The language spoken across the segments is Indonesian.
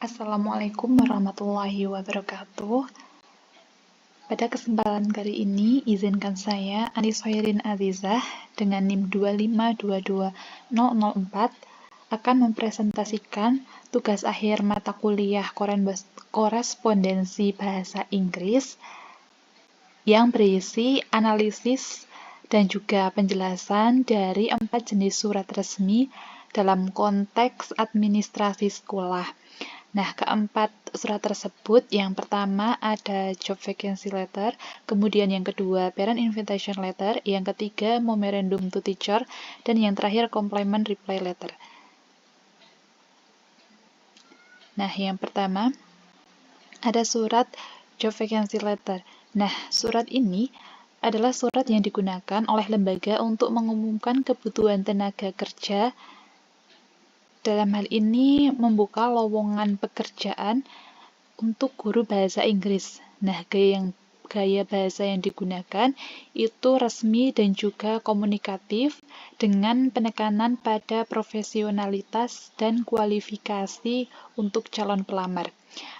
Assalamualaikum warahmatullahi wabarakatuh. Pada kesempatan kali ini, izinkan saya, Anis Hoirin Azizah, dengan NIM 2522004, akan mempresentasikan tugas akhir mata kuliah korespondensi bahasa Inggris yang berisi analisis dan juga penjelasan dari 4 jenis surat resmi dalam konteks administrasi sekolah. Nah, keempat surat tersebut, yang pertama ada job vacancy letter, kemudian yang kedua parent invitation letter, yang ketiga memorandum to teacher, dan yang terakhir complement reply letter. Nah, yang pertama ada surat job vacancy letter. Nah, surat ini adalah surat yang digunakan oleh lembaga untuk mengumumkan kebutuhan tenaga kerja. Dalam hal ini membuka lowongan pekerjaan untuk guru bahasa Inggris. Nah, gaya bahasa yang digunakan itu resmi dan juga komunikatif dengan penekanan pada profesionalitas dan kualifikasi untuk calon pelamar.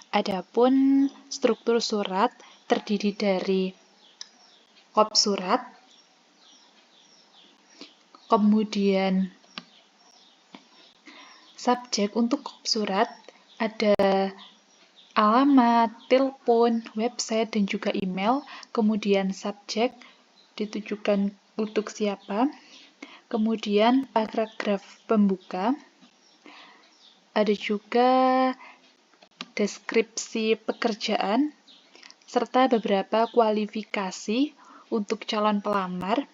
Adapun struktur surat terdiri dari kop surat, kemudian subjek. Untuk surat ada alamat, telepon, website, dan juga email. Kemudian subjek ditujukan untuk siapa. Kemudian paragraf pembuka. Ada juga deskripsi pekerjaan serta beberapa kualifikasi untuk calon pelamar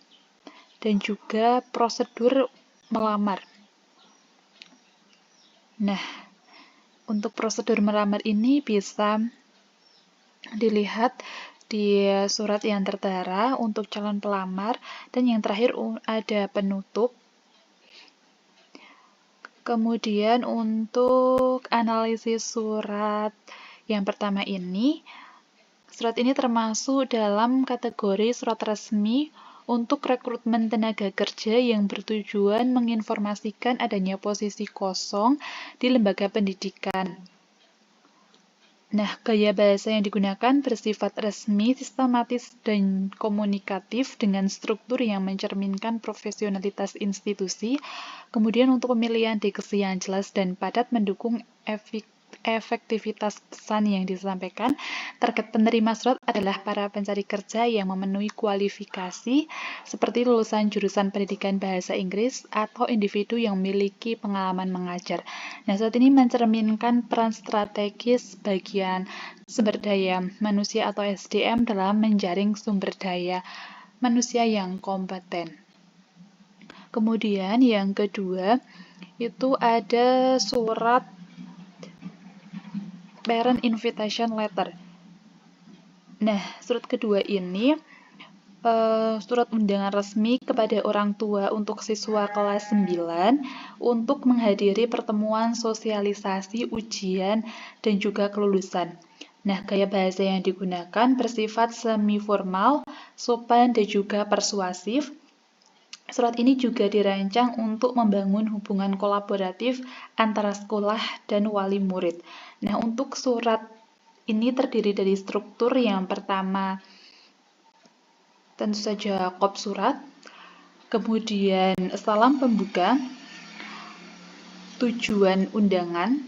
dan juga prosedur melamar. Nah, untuk prosedur melamar ini bisa dilihat di surat yang tertera untuk calon pelamar, dan yang terakhir ada penutup. Kemudian untuk analisis surat yang pertama ini, surat ini termasuk dalam kategori surat resmi untuk rekrutmen tenaga kerja yang bertujuan menginformasikan adanya posisi kosong di lembaga pendidikan. Nah, gaya bahasa yang digunakan bersifat resmi, sistematis, dan komunikatif dengan struktur yang mencerminkan profesionalitas institusi. Kemudian untuk pemilihan diksi yang jelas dan padat mendukung efektivitas pesan yang disampaikan. Target penerima surat adalah para pencari kerja yang memenuhi kualifikasi seperti lulusan jurusan pendidikan bahasa Inggris atau individu yang memiliki pengalaman mengajar. Nah, surat ini mencerminkan peran strategis bagian sumber daya manusia atau SDM dalam menjaring sumber daya manusia yang kompeten. Kemudian yang kedua itu ada surat parent invitation letter. Nah, surat kedua ini surat undangan resmi kepada orang tua untuk siswa kelas 9 untuk menghadiri pertemuan sosialisasi, ujian, dan juga kelulusan. Nah, gaya bahasa yang digunakan bersifat semi-formal, sopan, dan juga persuasif. Surat ini juga dirancang untuk membangun hubungan kolaboratif antara sekolah dan wali murid. Nah, untuk surat ini terdiri dari struktur yang pertama, tentu saja kop surat, kemudian salam pembuka, tujuan undangan,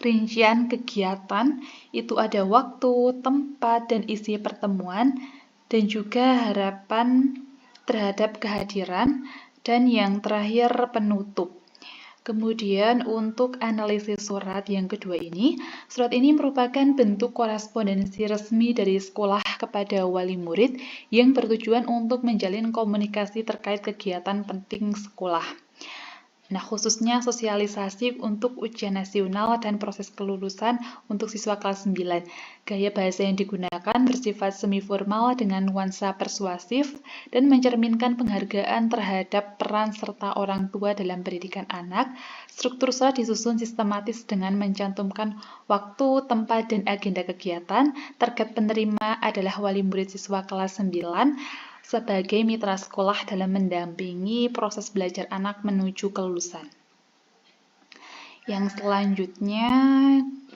rincian kegiatan, itu ada waktu, tempat, dan isi pertemuan, dan juga harapan terhadap kehadiran, dan yang terakhir penutup. Kemudian untuk analisis surat yang kedua ini, surat ini merupakan bentuk korespondensi resmi dari sekolah kepada wali murid yang bertujuan untuk menjalin komunikasi terkait kegiatan penting sekolah. Nah, khususnya sosialisasi untuk ujian nasional dan proses kelulusan untuk siswa kelas 9. Gaya bahasa yang digunakan bersifat semi-formal dengan nuansa persuasif dan mencerminkan penghargaan terhadap peran serta orang tua dalam pendidikan anak. Struktur surat disusun sistematis dengan mencantumkan waktu, tempat, dan agenda kegiatan. Target penerima adalah wali murid siswa kelas 9, sebagai mitra sekolah dalam mendampingi proses belajar anak menuju kelulusan. Yang selanjutnya,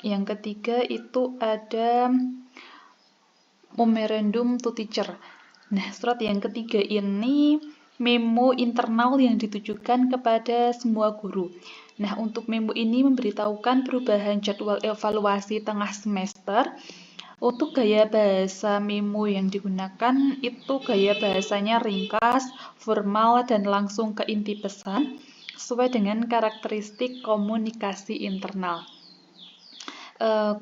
yang ketiga itu ada Memorandum to Teacher. Nah, surat yang ketiga ini memo internal yang ditujukan kepada semua guru. Nah, untuk memo ini memberitahukan perubahan jadwal evaluasi tengah semester. Untuk gaya bahasa memo yang digunakan itu gaya bahasanya ringkas, formal, dan langsung ke inti pesan, sesuai dengan karakteristik komunikasi internal.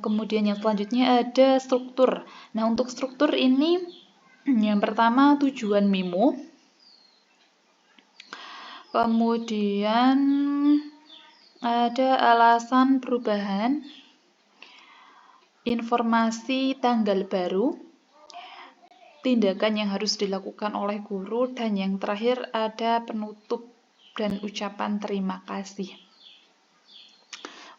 Kemudian yang selanjutnya ada struktur. Nah, untuk struktur ini yang pertama tujuan memo, kemudian ada alasan perubahan, informasi tanggal baru, tindakan yang harus dilakukan oleh guru, dan yang terakhir ada penutup dan ucapan terima kasih.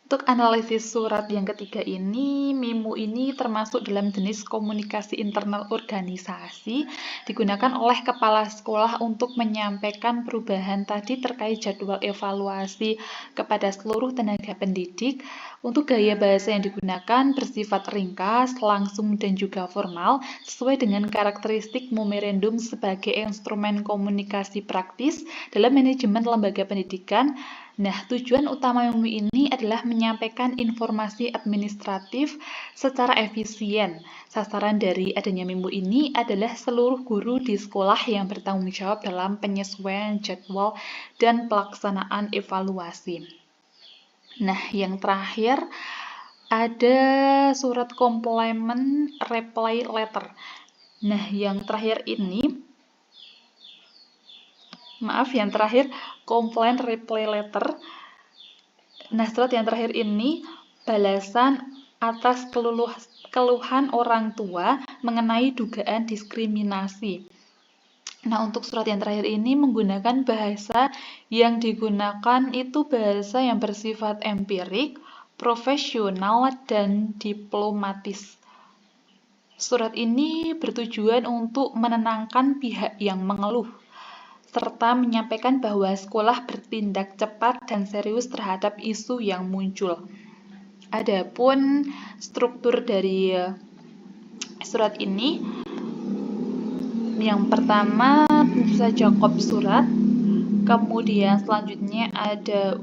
Untuk analisis surat yang ketiga ini, memo ini termasuk dalam jenis komunikasi internal organisasi, digunakan oleh kepala sekolah untuk menyampaikan perubahan tadi terkait jadwal evaluasi kepada seluruh tenaga pendidik. Untuk gaya bahasa yang digunakan bersifat ringkas, langsung, dan juga formal, sesuai dengan karakteristik memorandum sebagai instrumen komunikasi praktis dalam manajemen lembaga pendidikan. Nah, tujuan utama memo ini adalah menyampaikan informasi administratif secara efisien. Sasaran dari adanya memo ini adalah seluruh guru di sekolah yang bertanggung jawab dalam penyesuaian jadwal dan pelaksanaan evaluasi. Nah, yang terakhir ada surat komplement reply letter. Nah, yang terakhir ini complaint reply letter. Nah, surat yang terakhir ini balasan atas keluhan orang tua mengenai dugaan diskriminasi. Nah, untuk surat yang terakhir ini menggunakan bahasa yang digunakan itu bahasa yang bersifat empirik, profesional, dan diplomatis. Surat ini bertujuan untuk menenangkan pihak yang mengeluh, serta menyampaikan bahwa sekolah bertindak cepat dan serius terhadap isu yang muncul. Adapun struktur dari surat ini, yang pertama tentu saja kop surat, kemudian selanjutnya ada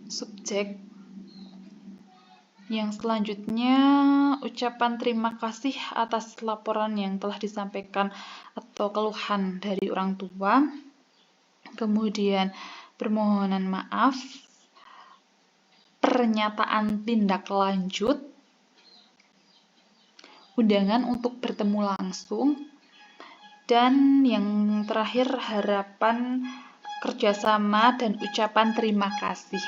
subjek, yang selanjutnya ucapan terima kasih atas laporan yang telah disampaikan atau keluhan dari orang tua, kemudian permohonan maaf, pernyataan tindak lanjut, undangan untuk bertemu langsung, dan yang terakhir harapan kerjasama dan ucapan terima kasih.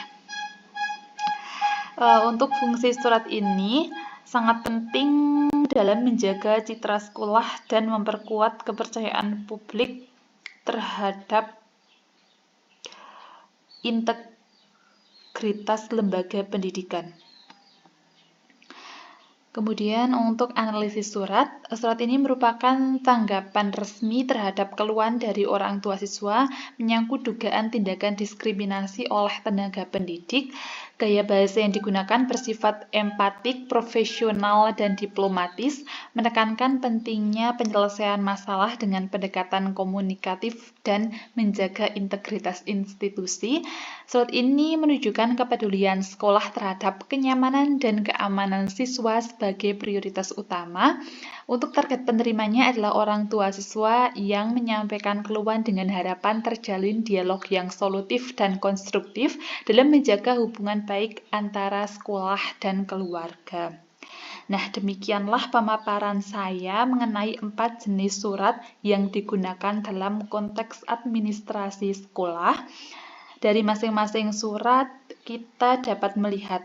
Untuk fungsi surat ini sangat penting dalam menjaga citra sekolah dan memperkuat kepercayaan publik terhadap integritas lembaga pendidikan. Kemudian untuk analisis surat ini merupakan tanggapan resmi terhadap keluhan dari orang tua siswa menyangkut dugaan tindakan diskriminasi oleh tenaga pendidik. Gaya bahasa yang digunakan bersifat empatik, profesional, dan diplomatis, menekankan pentingnya penyelesaian masalah dengan pendekatan komunikatif dan menjaga integritas institusi. Surat ini menunjukkan kepedulian sekolah terhadap kenyamanan dan keamanan siswa sebagai prioritas utama. Untuk target penerimanya adalah orang tua siswa yang menyampaikan keluhan dengan harapan terjalin dialog yang solutif dan konstruktif dalam menjaga hubungan baik antara sekolah dan keluarga. Nah, demikianlah pemaparan saya mengenai 4 jenis surat yang digunakan dalam konteks administrasi sekolah. Dari masing-masing surat, kita dapat melihat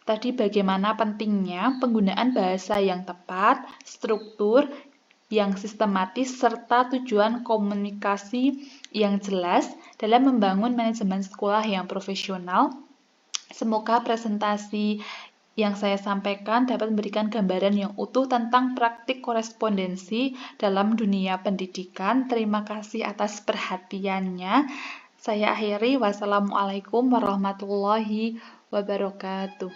tadi bagaimana pentingnya penggunaan bahasa yang tepat, struktur yang sistematis, serta tujuan komunikasi yang jelas dalam membangun manajemen sekolah yang profesional. Semoga presentasi yang saya sampaikan dapat memberikan gambaran yang utuh tentang praktik korespondensi dalam dunia pendidikan. Terima kasih atas perhatiannya. Saya akhiri, wassalamualaikum warahmatullahi wabarakatuh.